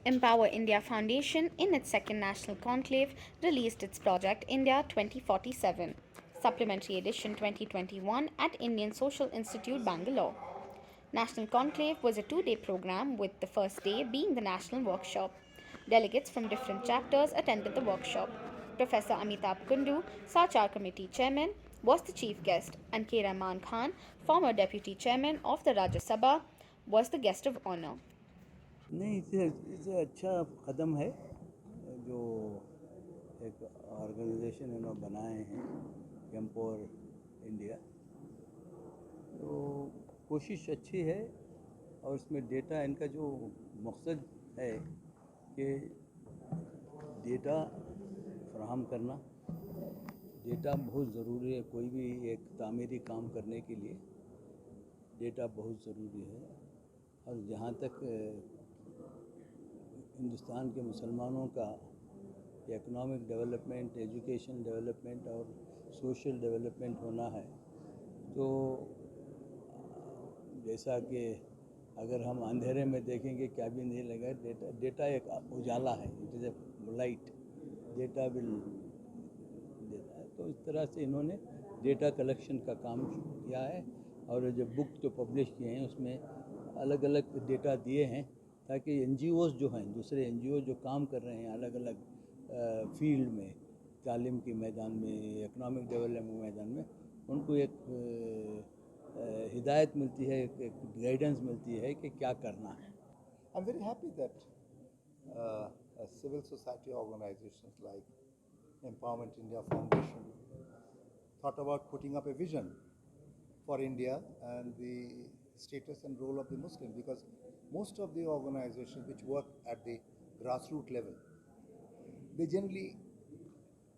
Empower India Foundation, in its second national conclave, released its project India 2047, Supplementary Edition 2021 at Indian Social Institute, Bangalore. National Conclave was a 2-day program, with the first day being the national workshop. Delegates from different chapters attended the workshop. Professor Amitabh Kundu, SACHAR Committee Chairman, was the chief guest, and K. Rahman Khan, former Deputy Chairman of the Rajya Sabha, was the guest of honor. नहीं, इसे अच्छा कदम है जो एक organisation इन्होंने बनाए हैं empower India, तो कोशिश अच्छी है। और इसमें डेटा, इनका जो मकसद है कि डेटा फराहम करना, डेटा बहुत ज़रूरी है। कोई भी एक तामीरी काम करने के लिए डेटा बहुत ज़रूरी है। और जहाँ तक हिंदुस्तान के मुसलमानों का इकोनॉमिक डेवलपमेंट, एजुकेशन डेवलपमेंट और सोशल डेवलपमेंट होना है, तो जैसा कि अगर हम अंधेरे में देखेंगे क्या भी नहीं लगा, डेटा एक उजाला है, it is a light, data will देता है। तो इस तरह से इन्होंने डेटा कलेक्शन का काम किया है। और जो बुक जो पब्लिश किए हैं उसमें अलग अलग डेटा दिए हैं, ताकि NGOs जो हैं, दूसरे NGO जो काम कर रहे हैं अलग अलग फील्ड में, तालीम के मैदान में, इकोनॉमिक डेवलपमेंट मैदान में, उनको एक हिदायत मिलती है, एक गाइडेंस मिलती है कि क्या करना है। I'm very happy that civil society organizations like Empowerment India Foundation thought about putting up a vision for India and the status and role of the Muslim, because most of the organizations which work at the grassroots level, they generally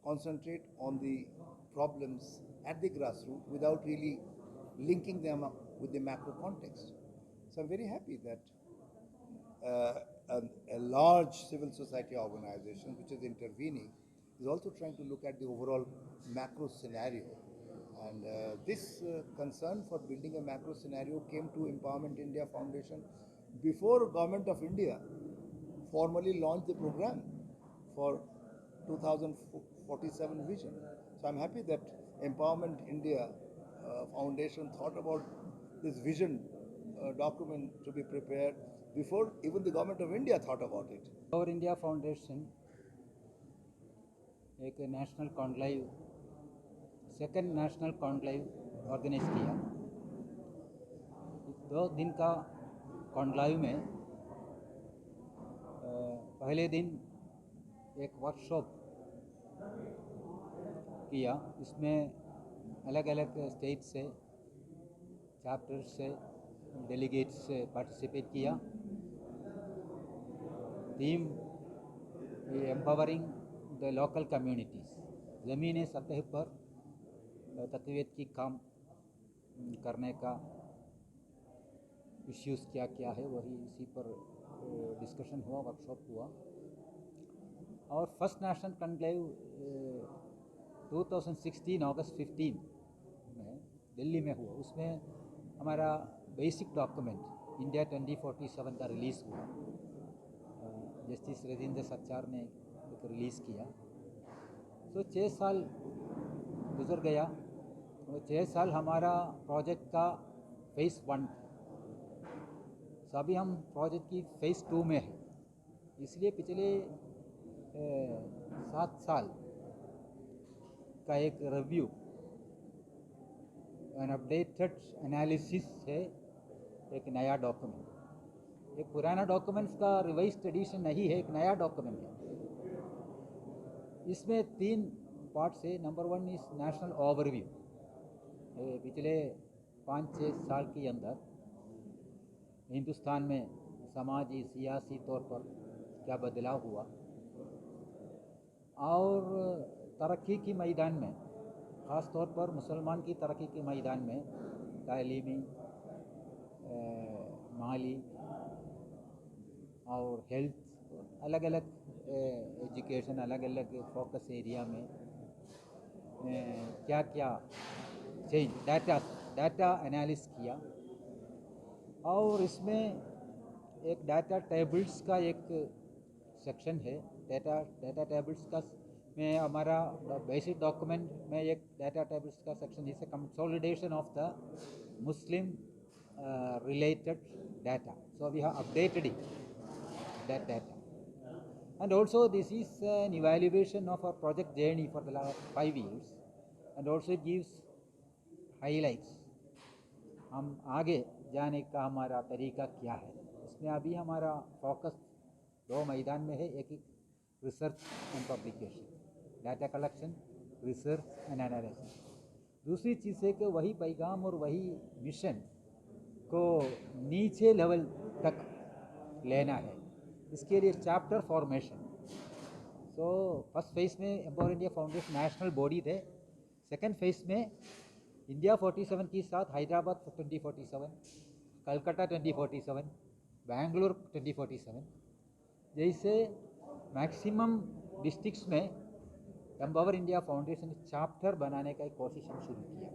concentrate on the problems at the grassroots without really linking them up with the macro context. So I'm very happy that a large civil society organization which is intervening is also trying to look at the overall macro scenario. And this concern for building a macro scenario came to Empowerment India Foundation before Government of India formally launched the program for 2047 vision. So I'm happy that Empowerment India Foundation thought about this vision document to be prepared before even the Government of India thought about it. Our India Foundation एक national conclave, second national conclave organise किया। 2 दिन का conclave में पहले दिन एक workshop किया। इसमें अलग अलग स्टेट से, चैप्टर्स से, डेलीगेट्स से पार्टिसिपेट किया। Theme empowering the local communities, ज़मीनी सतह पर तक़वियत की काम करने का इश्यूज़ क्या क्या है, वही इसी पर डिस्कशन हुआ, वर्कशॉप हुआ। और फर्स्ट नेशनल कॉन्क्लेव 2016 अगस्त 15 में दिल्ली में हुआ। उसमें हमारा बेसिक डॉक्यूमेंट इंडिया 2047 का रिलीज़ हुआ। जस्टिस राजेंद्र सच्चार ने एक रिलीज़ किया। तो 6 साल गुजर गया और 6 साल हमारा प्रोजेक्ट का फेज़ 1। तो अभी हम प्रोजेक्ट की फेज़ 2 में है। इसलिए पिछले 7 साल का एक रिव्यू, एन अपडेटेड एनालिसिस है, एक नया डॉक्यूमेंट। एक पुराना डॉक्यूमेंट्स का रिवाइज्ड एडिशन नहीं है, एक नया डॉक्यूमेंट है। इसमें 3 पार्ट्स है। नंबर 1 इज़ नेशनल ओवरव्यू, पिछले 5-6 साल के अंदर हिंदुस्तान में समाजी सियासी तौर पर क्या बदलाव हुआ, और तरक्की की मैदान में, ख़ास तौर पर मुसलमान की तरक्की के मैदान में, तालीमी, माली और हेल्थ, अलग अलग एजुकेशन, अलग अलग फोकस एरिया में क्या क्या चेंज, डाटा एनालिस किया। और इसमें एक डाटा टेबल्स का एक सेक्शन है डाटा टेबल्स का में हमारा बेसिक डॉक्यूमेंट में एक डाटा टेबल्स का section is consolidation of the Muslim related data. So we have updated it, that data. And also this is an evaluation of our project journey for the last 5 years, and also it gives highlights. हम आगे जाने का हमारा तरीका क्या है, इसमें अभी हमारा फोकस 2 मैदान में है. एक research and publication, data collection, research and analysis. दूसरी चीज़ है कि वही पैगाम और वही मिशन को नीचे लेवल तक लेना है. इसके लिए chapter formation. So first phase में Empower India Foundation national body थे. सेकंड फेज़ में इंडिया 47 के साथ हैदराबाद 2047, कलकत्ता 2047, बेंगलुरु 2047 जैसे मैक्सिमम डिस्ट्रिक्ट्स में एम्पावर इंडिया फाउंडेशन चैप्टर बनाने का एक कोशिश हम शुरू किया.